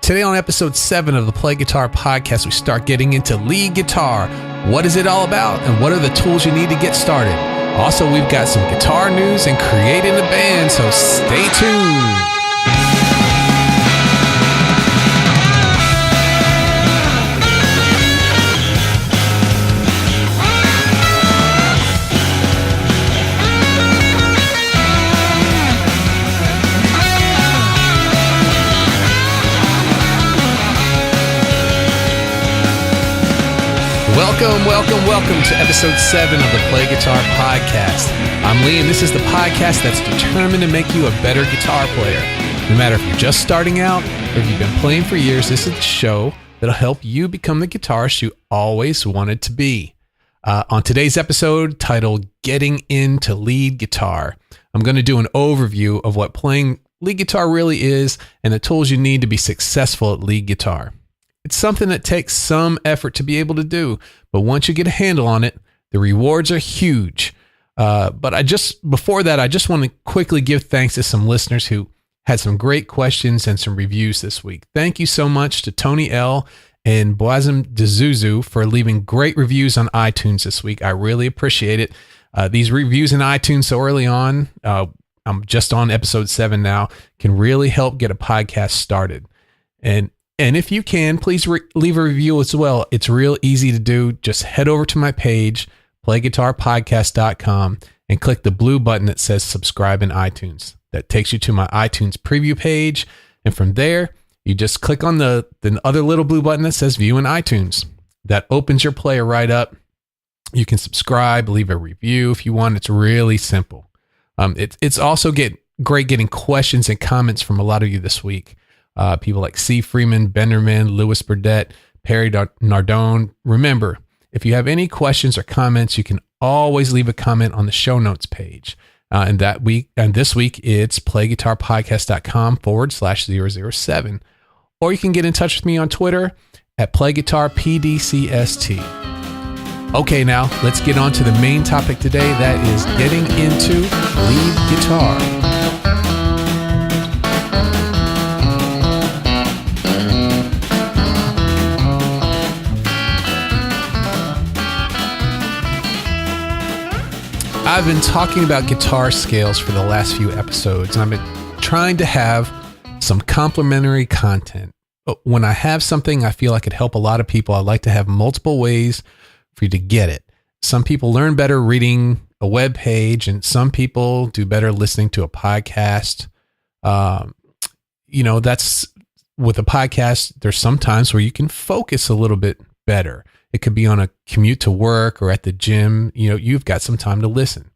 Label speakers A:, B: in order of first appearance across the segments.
A: Today on episode 7 of the Play Guitar podcast, we start getting into lead guitar. What is it all about, and what are the tools you need to get started? Also, we've got some guitar news and creating a band, so stay tuned. Welcome to episode 7 of the Play Guitar podcast. I'm Lee, and this is the podcast that's determined to make you a better guitar player. No matter if you're just starting out or if you've been playing for years, this is the show that'll help you become the guitarist you always wanted to be. On today's episode, titled Getting Into Lead Guitar, I'm going to do an overview of what playing lead guitar really is and the tools you need to be successful at lead guitar. It's something that takes some effort to be able to do, but once you get a handle on it, the rewards are huge. But before that, I just want to quickly give thanks to some listeners who had some great questions and some reviews this week. Thank you so much to Tony L. and Boazim Dezuzu for leaving great reviews on iTunes this week. I really appreciate it. These reviews in iTunes so early on, I'm just on episode 7 now, can really help get a podcast started. And if you can, please leave a review as well. It's real easy to do. Just head over to my page, playguitarpodcast.com, and click the blue button that says subscribe in iTunes. That takes you to my iTunes preview page. And from there, you just click on the other little blue button that says view in iTunes. That opens your player right up. You can subscribe, leave a review if you want. It's really simple. It's also great getting questions and comments from a lot of you this week. People like C. Freeman, Benderman, Louis Burdett, Perry Nardone. Remember, if you have any questions or comments, you can always leave a comment on the show notes page. And this week, it's playguitarpodcast.com/007. Or you can get in touch with me on Twitter at playguitarpdcst. Okay, now let's get on to the main topic today. That is getting into lead guitar. I've been talking about guitar scales for the last few episodes, and I've been trying to have some complementary content. But when I have something I feel like could help a lot of people, I like to have multiple ways for you to get it. Some people learn better reading a web page, and some people do better listening to a podcast. That's with a podcast, there's some times where you can focus a little bit better. It could be on a commute to work or at the gym. You've got some time to listen.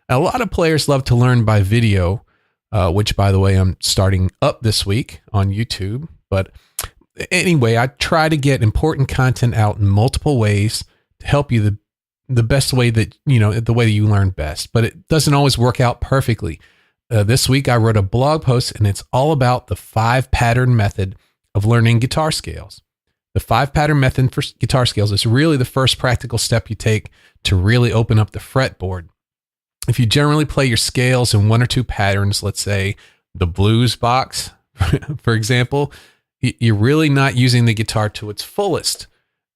A: A lot of players love to learn by video, which, by the way, I'm starting up this week on YouTube. But anyway, I try to get important content out in multiple ways to help you the best way that, the way that you learn best. But it doesn't always work out perfectly. This week, I wrote a blog post, and it's all about the 5-pattern method of learning guitar scales. The 5-pattern method for guitar scales is really the first practical step you take to really open up the fretboard. If you generally play your scales in 1 or 2 patterns, let's say the blues box, for example, you're really not using the guitar to its fullest.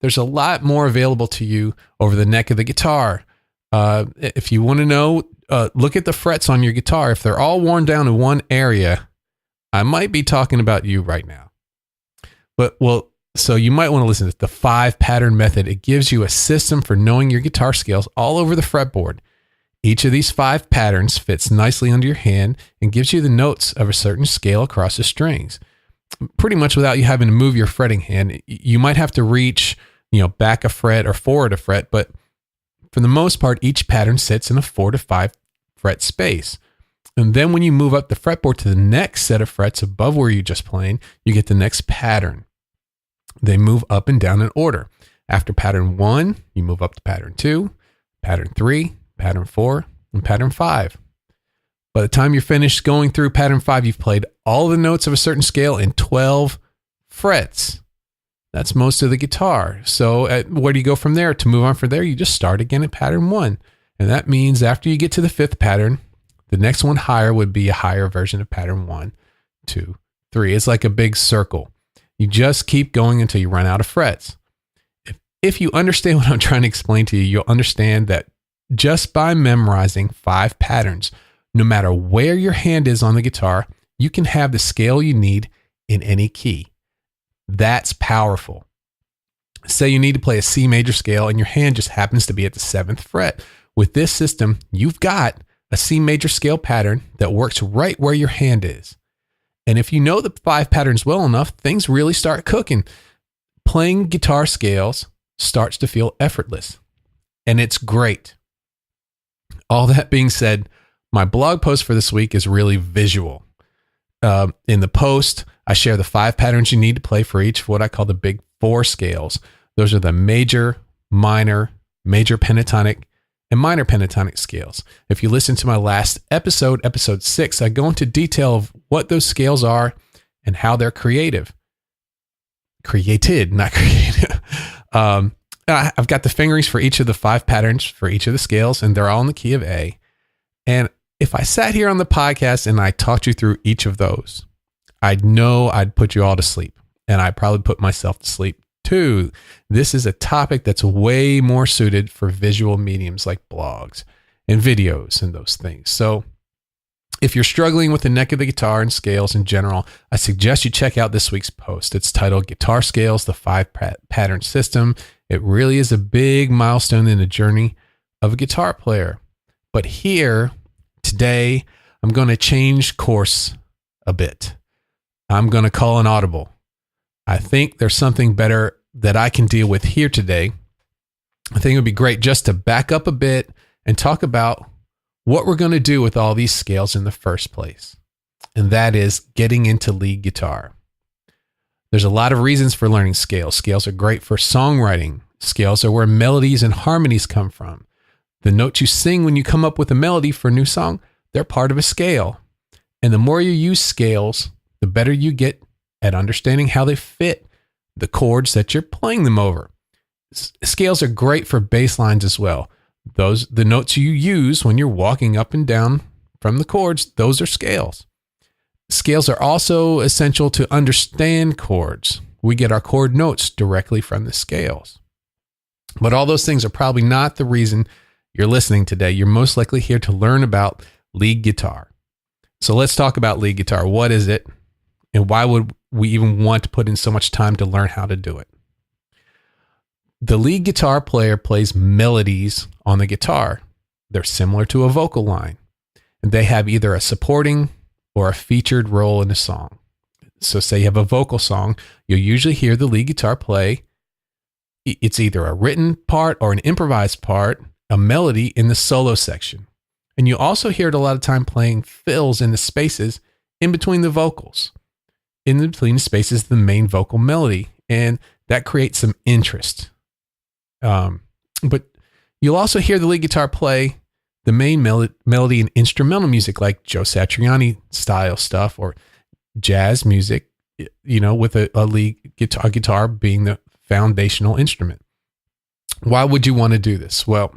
A: There's a lot more available to you over the neck of the guitar. If you want to know, look at the frets on your guitar. If they're all worn down in one area, I might be talking about you right now. So you might want to listen to the 5-pattern method. It gives you a system for knowing your guitar scales all over the fretboard. Each of these 5 patterns fits nicely under your hand and gives you the notes of a certain scale across the strings. Pretty much without you having to move your fretting hand. You might have to reach, back a fret or forward a fret, but for the most part, each pattern sits in a 4 to 5 fret space. And then when you move up the fretboard to the next set of frets above where you just played, you get the next pattern. They move up and down in order. After pattern 1, you move up to pattern 2, pattern 3, pattern 4, and pattern 5. By the time you're finished going through pattern 5, you've played all the notes of a certain scale in 12 frets. That's most of the guitar. So where do you go from there? To move on from there, you just start again at pattern 1. And that means after you get to the 5th pattern, the next one higher would be a higher version of pattern 1, 2, 3. It's like a big circle. You just keep going until you run out of frets. If you understand what I'm trying to explain to you, you'll understand that just by memorizing 5 patterns, no matter where your hand is on the guitar, you can have the scale you need in any key. That's powerful. Say you need to play a C major scale and your hand just happens to be at the 7th fret. With this system, you've got a C major scale pattern that works right where your hand is. And if you know the 5 patterns well enough, things really start cooking. Playing guitar scales starts to feel effortless, and it's great. All that being said, my blog post for this week is really visual. In the post, I share the 5 patterns you need to play for each of what I call the big 4 scales. Those are the major, minor, major pentatonic, and minor pentatonic scales. If you listen to my last episode, episode 6, I go into detail of what those scales are and how they're created, not created. I've got the fingerings for each of the 5 patterns for each of the scales, and they're all in the key of A. And if I sat here on the podcast and I talked you through each of those, I'd know I'd put you all to sleep, and I'd probably put myself to sleep too. This is a topic that's way more suited for visual mediums like blogs and videos and those things. So if you're struggling with the neck of the guitar and scales in general, I suggest you check out this week's post. It's titled Guitar Scales, the 5 Pattern System. It really is a big milestone in the journey of a guitar player. But here, today, I'm going to change course a bit. I'm going to call an audible. I think there's something better that I can deal with here today. I think it would be great just to back up a bit and talk about what we're going to do with all these scales in the first place. And that is getting into lead guitar. There's a lot of reasons for learning scales. Scales are great for songwriting. Scales are where melodies and harmonies come from. The notes you sing when you come up with a melody for a new song, they're part of a scale. And the more you use scales, the better you get at understanding how they fit the chords that you're playing them over. Scales are great for bass lines as well. The notes you use when you're walking up and down from the chords, those are scales. Scales are also essential to understand chords. We get our chord notes directly from the scales. But all those things are probably not the reason you're listening today. You're most likely here to learn about lead guitar. So let's talk about lead guitar. What is it? And why would we even want to put in so much time to learn how to do it? The lead guitar player plays melodies on the guitar. They're similar to a vocal line, and they have either a supporting or a featured role in a song. So say you have a vocal song, you'll usually hear the lead guitar play. It's either a written part or an improvised part, a melody in the solo section. And you also hear it a lot of time playing fills in the spaces in between the vocals. In between the spaces, the main vocal melody, and that creates some interest. But you'll also hear the lead guitar play the main melody in instrumental music like Joe Satriani style stuff or jazz music, with a lead guitar being the foundational instrument. Why would you want to do this? Well,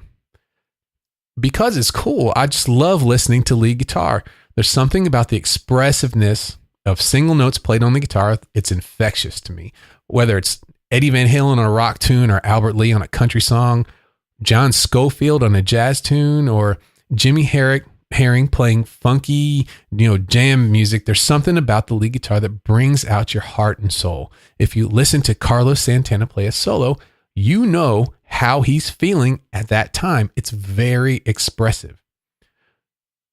A: because it's cool. I just love listening to lead guitar. There's something about the expressiveness of single notes played on the guitar. It's infectious to me. Whether it's Eddie Van Halen on a rock tune or Albert Lee on a country song, John Scofield on a jazz tune, or Jimmy Herring playing funky, jam music. There's something about the lead guitar that brings out your heart and soul. If you listen to Carlos Santana play a solo, you know how he's feeling at that time. It's very expressive.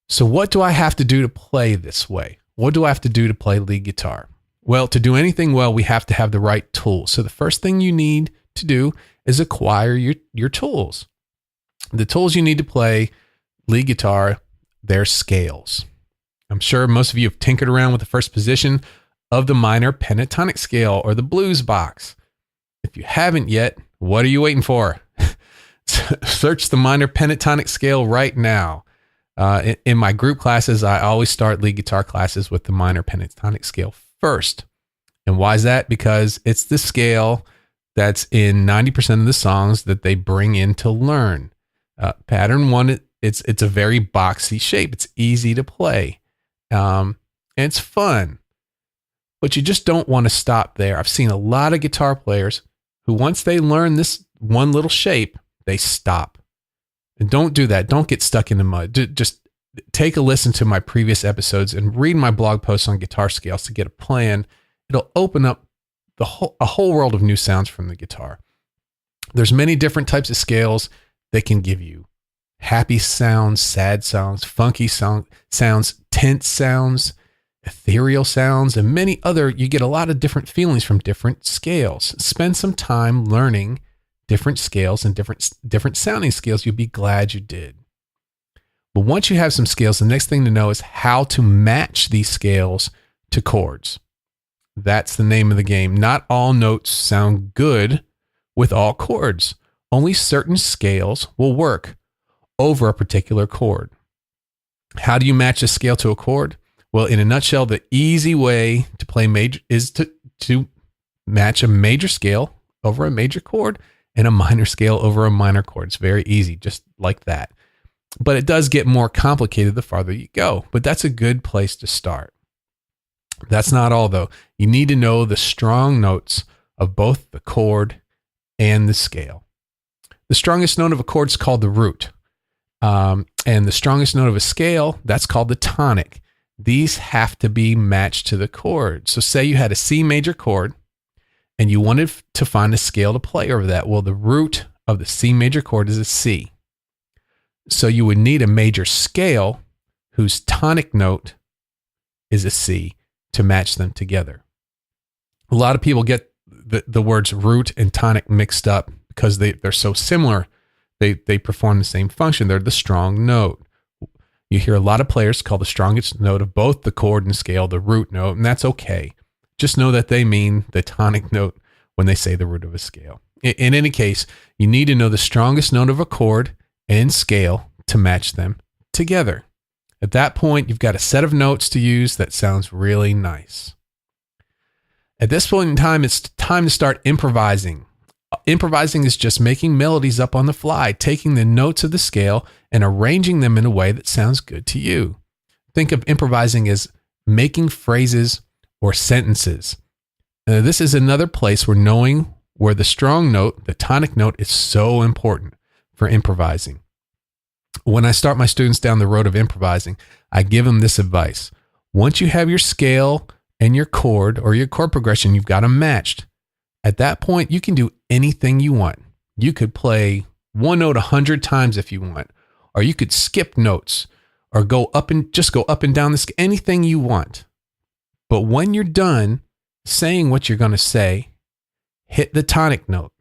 A: So what do I have to do to play this way? What do I have to do to play lead guitar? Well, to do anything well, we have to have the right tools. So the first thing you need to do is acquire your tools. The tools you need to play lead guitar, they're scales. I'm sure most of you have tinkered around with the first position of the minor pentatonic scale or the blues box. If you haven't yet, what are you waiting for? Search the minor pentatonic scale right now. In my group classes, I always start lead guitar classes with the minor pentatonic scale first. And why is that? Because it's the scale that's in 90% of the songs that they bring in to learn. Pattern 1, it's a very boxy shape. It's easy to play. And it's fun. But you just don't want to stop there. I've seen a lot of guitar players who, once they learn this one little shape, they stop. And don't do that. Don't get stuck in the mud. Just take a listen to my previous episodes and read my blog posts on guitar scales to get a plan. It'll open up a whole world of new sounds from the guitar. There's many different types of scales that can give you happy sounds, sad sounds, funky sounds, tense sounds, ethereal sounds, and many other. You get a lot of different feelings from different scales. Spend some time learning different scales and different sounding scales. You'll be glad you did. But once you have some scales, the next thing to know is how to match these scales to chords. That's the name of the game. Not all notes sound good with all chords. Only certain scales will work over a particular chord. How do you match a scale to a chord? Well, in a nutshell, the easy way to play major is to match a major scale over a major chord and a minor scale over a minor chord. It's very easy, just like that. But it does get more complicated the farther you go. But that's a good place to start. That's not all, though. You need to know the strong notes of both the chord and the scale. The strongest note of a chord is called the root. And the strongest note of a scale, that's called the tonic. These have to be matched to the chord. So say you had a C major chord and you wanted to find a scale to play over that. Well, the root of the C major chord is a C. So you would need a major scale whose tonic note is a C to match them together. A lot of people get the words root and tonic mixed up because they're so similar. They perform the same function. They're the strong note. You hear a lot of players call the strongest note of both the chord and scale the root note, and that's okay. Just know that they mean the tonic note when they say the root of a scale. In any case, you need to know the strongest note of a chord and scale to match them together. At that point, you've got a set of notes to use that sounds really nice. At this point in time, it's time to start improvising. Improvising is just making melodies up on the fly, taking the notes of the scale and arranging them in a way that sounds good to you. Think of improvising as making phrases or sentences. This is another place where knowing where the strong note, the tonic note, is so important for improvising. When I start my students down the road of improvising, I give them this advice. Once you have your scale and your chord or your chord progression, you've got them matched. At that point, you can do anything you want. You could play one note 100 times if you want, or you could skip notes or go up and down the scale, anything you want. But when you're done saying what you're going to say, hit the tonic note.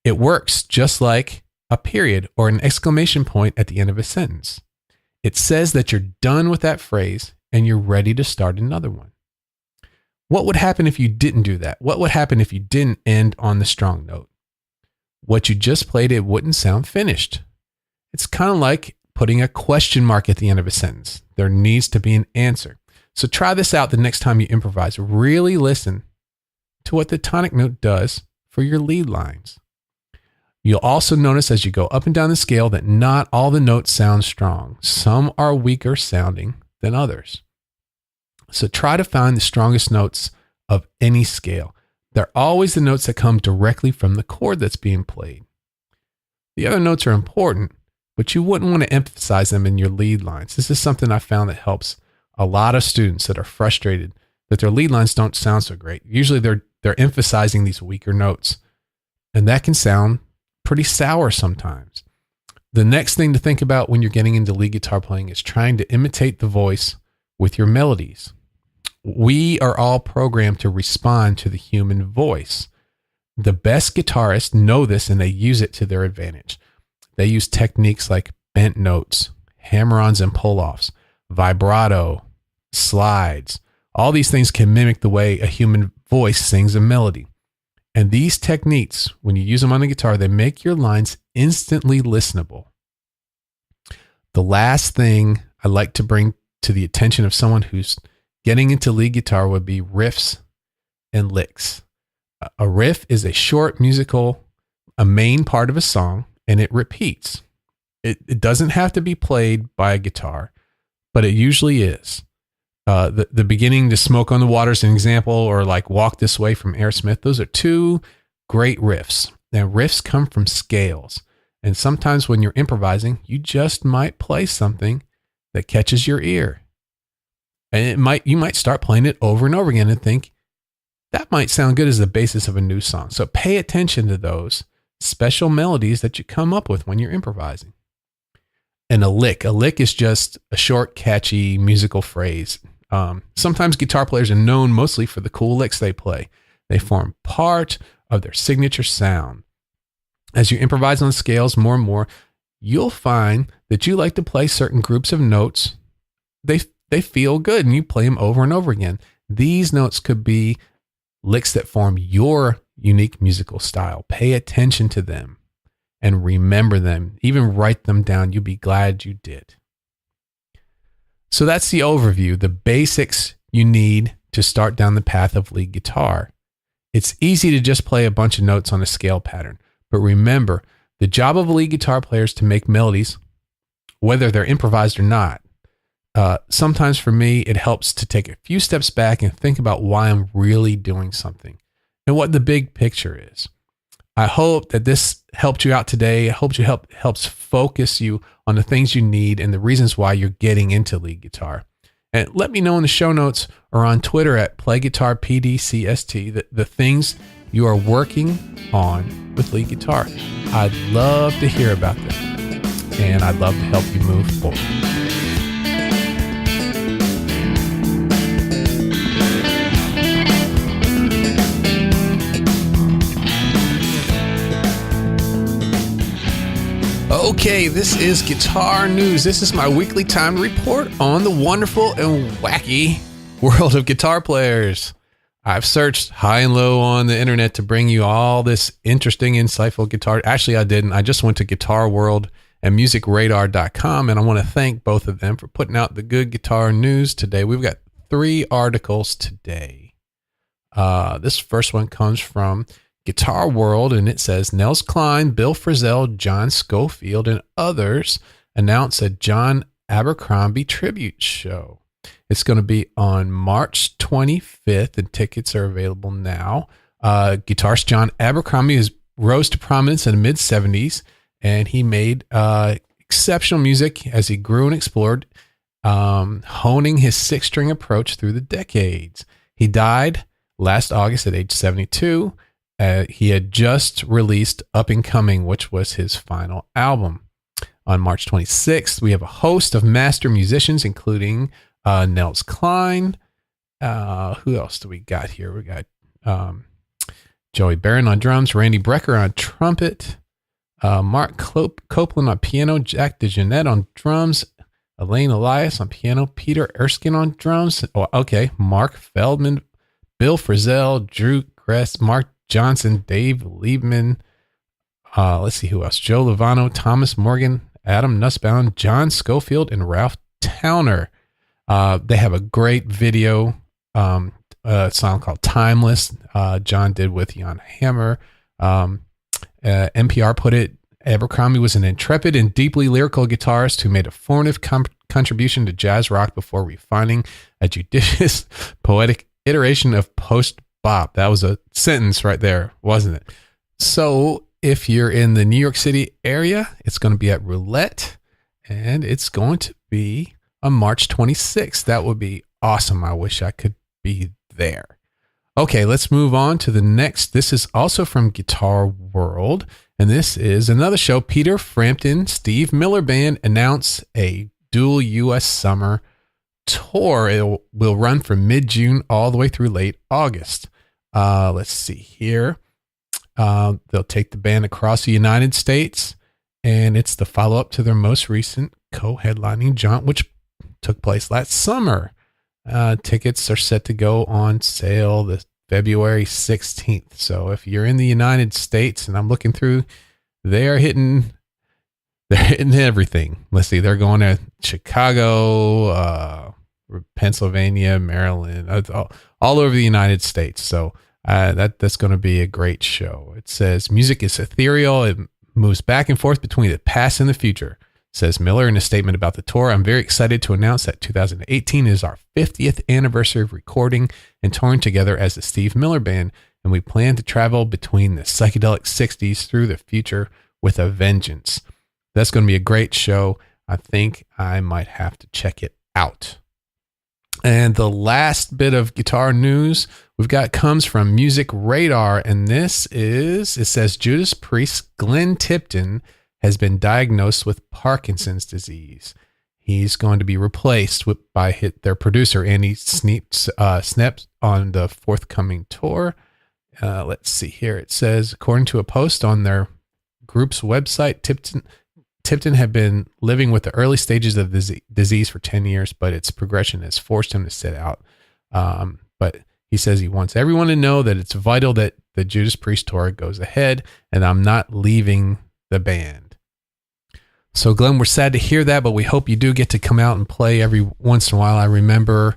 A: It works just like a period or an exclamation point at the end of a sentence. It says that you're done with that phrase and you're ready to start another one. What would happen if you didn't do that? What would happen if you didn't end on the strong note? What you just played, it wouldn't sound finished. It's kind of like putting a question mark at the end of a sentence. There needs to be an answer. So try this out the next time you improvise. Really listen to what the tonic note does for your lead lines. You'll also notice as you go up and down the scale that not all the notes sound strong. Some are weaker sounding than others. So try to find the strongest notes of any scale. They're always the notes that come directly from the chord that's being played. The other notes are important, but you wouldn't want to emphasize them in your lead lines. This is something I found that helps a lot of students that are frustrated that their lead lines don't sound so great. Usually they're emphasizing these weaker notes, and that can sound pretty sour sometimes. The next thing to think about when you're getting into lead guitar playing is trying to imitate the voice with your melodies. We are all programmed to respond to the human voice. The best guitarists know this and they use it to their advantage. They use techniques like bent notes, hammer-ons and pull-offs, vibrato, slides. All these things can mimic the way a human voice sings a melody. And these techniques, when you use them on the guitar, they make your lines instantly listenable. The last thing I like to bring to the attention of someone who's getting into lead guitar would be riffs and licks. A riff is a short musical, a main part of a song, and it repeats. It doesn't have to be played by a guitar, but it usually is. The beginning to Smoke on the Water is an example, or like Walk This Way from Aerosmith. Those are two great riffs. Now, riffs come from scales. And sometimes when you're improvising, you just might play something that catches your ear. And you might start playing it over and over again and think, that might sound good as the basis of a new song. So pay attention to those special melodies that you come up with when you're improvising. And a lick is just a short, catchy musical phrase. Sometimes guitar players are known mostly for the cool licks they play. They form part of their signature sound. As you improvise on scales more and more, you'll find that you like to play certain groups of notes. They feel good, and you play them over and over again. These notes could be licks that form your unique musical style. Pay attention to them and remember them. Even write them down. You'll be glad you did. So that's the overview, the basics you need to start down the path of lead guitar. It's easy to just play a bunch of notes on a scale pattern, but remember, the job of a lead guitar player is to make melodies, whether they're improvised or not. Sometimes for me, it helps to take a few steps back and think about why I'm really doing something and what the big picture is. I hope that this helped you out today. I hope helps focus you on the things you need and the reasons why you're getting into lead guitar. And let me know in the show notes or on Twitter at PlayGuitarPDCST the things you are working on with lead guitar. I'd love to hear about them, and I'd love to help you move forward. Okay, this is Guitar News. This is my weekly timed report on the wonderful and wacky world of guitar players. I've searched high and low on the internet to bring you all this interesting, insightful guitar. Actually, I didn't. I just went to Guitar World and musicradar.com, and I want to thank both of them for putting out the good guitar news today. We've got 3 articles today. This first one comes from Guitar World, and it says Nels Cline, Bill Frisell, John Scofield, and others announce a John Abercrombie tribute show. It's going to be on March 25th, and tickets are available now. Guitarist John Abercrombie rose to prominence in the mid-'70s, and he made exceptional music as he grew and explored, honing his 6-string approach through the decades. He died last August at age 72. He had just released Up and Coming, which was his final album. On March 26th, we have a host of master musicians, including Nels Cline. Who else do we got here? We got Joey Barron on drums, Randy Brecker on trumpet, Mark Copeland on piano, Jack DeJohnette on drums, Elaine Elias on piano, Peter Erskine on drums. Mark Feldman, Bill Frisell, Drew Gress, Mark Johnson, Dave Liebman. Let's see who else. Joe Lovano, Thomas Morgan, Adam Nussbaum, John Scofield, and Ralph Towner. They have a great video song called Timeless. John did with Jan Hammer. NPR put it, Abercrombie was an intrepid and deeply lyrical guitarist who made a formative contribution to jazz rock before refining a judicious, poetic iteration of post-bop. That was a sentence right there, wasn't it? So if you're in the New York City area, it's going to be at Roulette, and it's going to be on March 26th. That would be awesome. I wish I could be there. Okay, let's move on to the next. This is also from Guitar World, and this is another show. Peter Frampton, Steve Miller Band announce a dual U.S. summer tour. It will run from mid-June all the way through late August. Let's see here. They'll take the band across the United States, and it's the follow-up to their most recent co-headlining jaunt, which took place last summer. Tickets are set to go on sale this February 16th. So if you're in the United States, and I'm looking through, they're hitting everything. Let's see, they're going to Chicago, Pennsylvania, Maryland, all over the United States. So that's going to be a great show. It says music is ethereal. It moves back and forth between the past and the future. Says Miller in a statement about the tour, "I'm very excited to announce that 2018 is our 50th anniversary of recording and touring together as the Steve Miller Band, and we plan to travel between the psychedelic 60s through the future with a vengeance." That's going to be a great show. I think I might have to check it out. And the last bit of guitar news we've got comes from Music Radar, and it says Judas Priest Glenn Tipton has been diagnosed with Parkinson's disease. He's going to be replaced by their producer, Andy Sneps, on the forthcoming tour. Let's see here. It says, according to a post on their group's website, Tipton had been living with the early stages of the disease for 10 years, but its progression has forced him to sit out. But he says he wants everyone to know that it's vital that the Judas Priest tour goes ahead, and I'm not leaving the band. So, Glenn, we're sad to hear that, but we hope you do get to come out and play every once in a while. I remember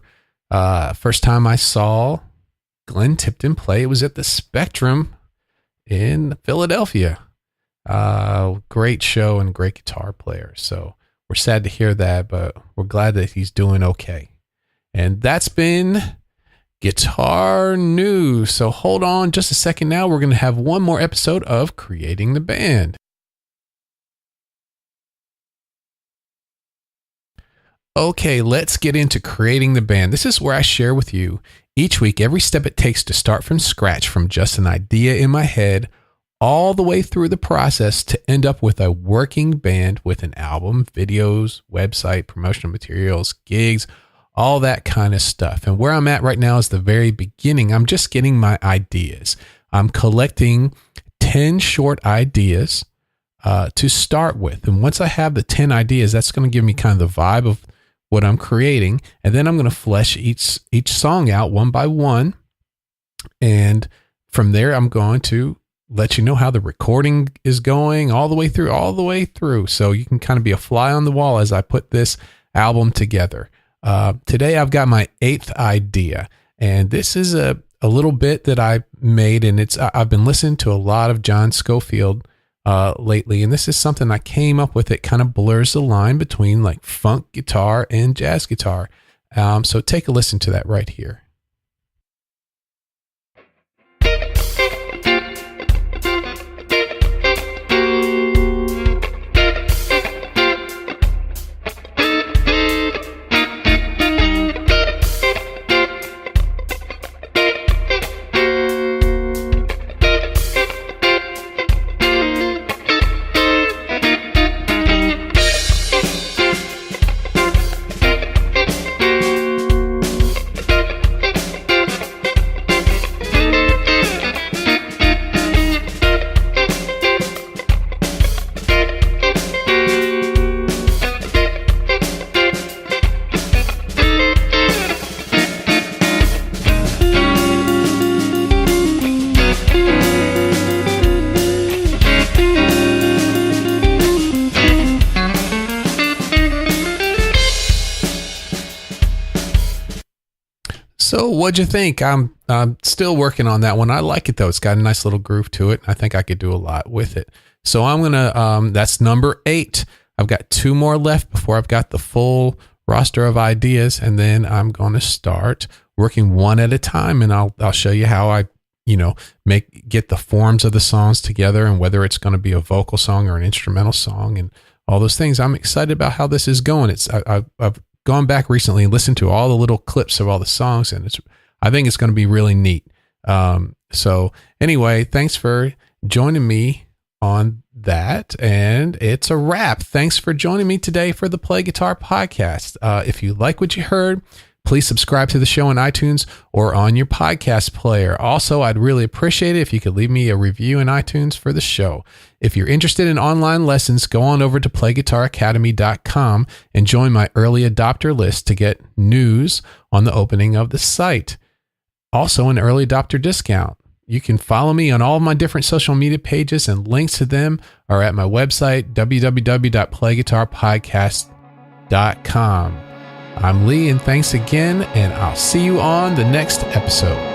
A: first time I saw Glenn Tipton play, it was at the Spectrum in Philadelphia. Great show and great guitar player. So we're sad to hear that, but we're glad that he's doing okay. And that's been guitar news. So hold on just a second now. We're going to have one more episode of Creating the Band. Okay, let's get into Creating the Band. This is where I share with you each week every step it takes to start from scratch, from just an idea in my head all the way through the process to end up with a working band with an album, videos, website, promotional materials, gigs, all that kind of stuff. And where I'm at right now is the very beginning. I'm just getting my ideas. I'm collecting 10 short ideas to start with. And once I have the 10 ideas, that's going to give me kind of the vibe of what I'm creating. And then I'm going to flesh each song out one by one. And from there, I'm going to let you know how the recording is going all the way through. So you can kind of be a fly on the wall as I put this album together. Today, I've got my 8th idea, and this is a little bit that I made, and I've been listening to a lot of John Scofield lately, and this is something I came up with. It kind of blurs the line between like funk guitar and jazz guitar. So take a listen to that right here. So what'd you think? I'm still working on that one. I like it though. It's got a nice little groove to it. I think I could do a lot with it. So I'm going to, that's number 8. I've got 2 more left before I've got the full roster of ideas. And then I'm going to start working one at a time. And I'll show you how I, get the forms of the songs together and whether it's going to be a vocal song or an instrumental song and all those things. I'm excited about how this is going. I've gone back recently and listened to all the little clips of all the songs, and I think it's going to be really neat. So anyway, thanks for joining me on that, and it's a wrap. Thanks for joining me today for the Play Guitar Podcast. If you like what you heard, please subscribe to the show on iTunes or on your podcast player. Also, I'd really appreciate it if you could leave me a review in iTunes for the show. If you're interested in online lessons, go on over to playguitaracademy.com and join my early adopter list to get news on the opening of the site. Also, an early adopter discount. You can follow me on all of my different social media pages, and links to them are at my website, www.playguitarpodcast.com. I'm Lee, and thanks again, and I'll see you on the next episode.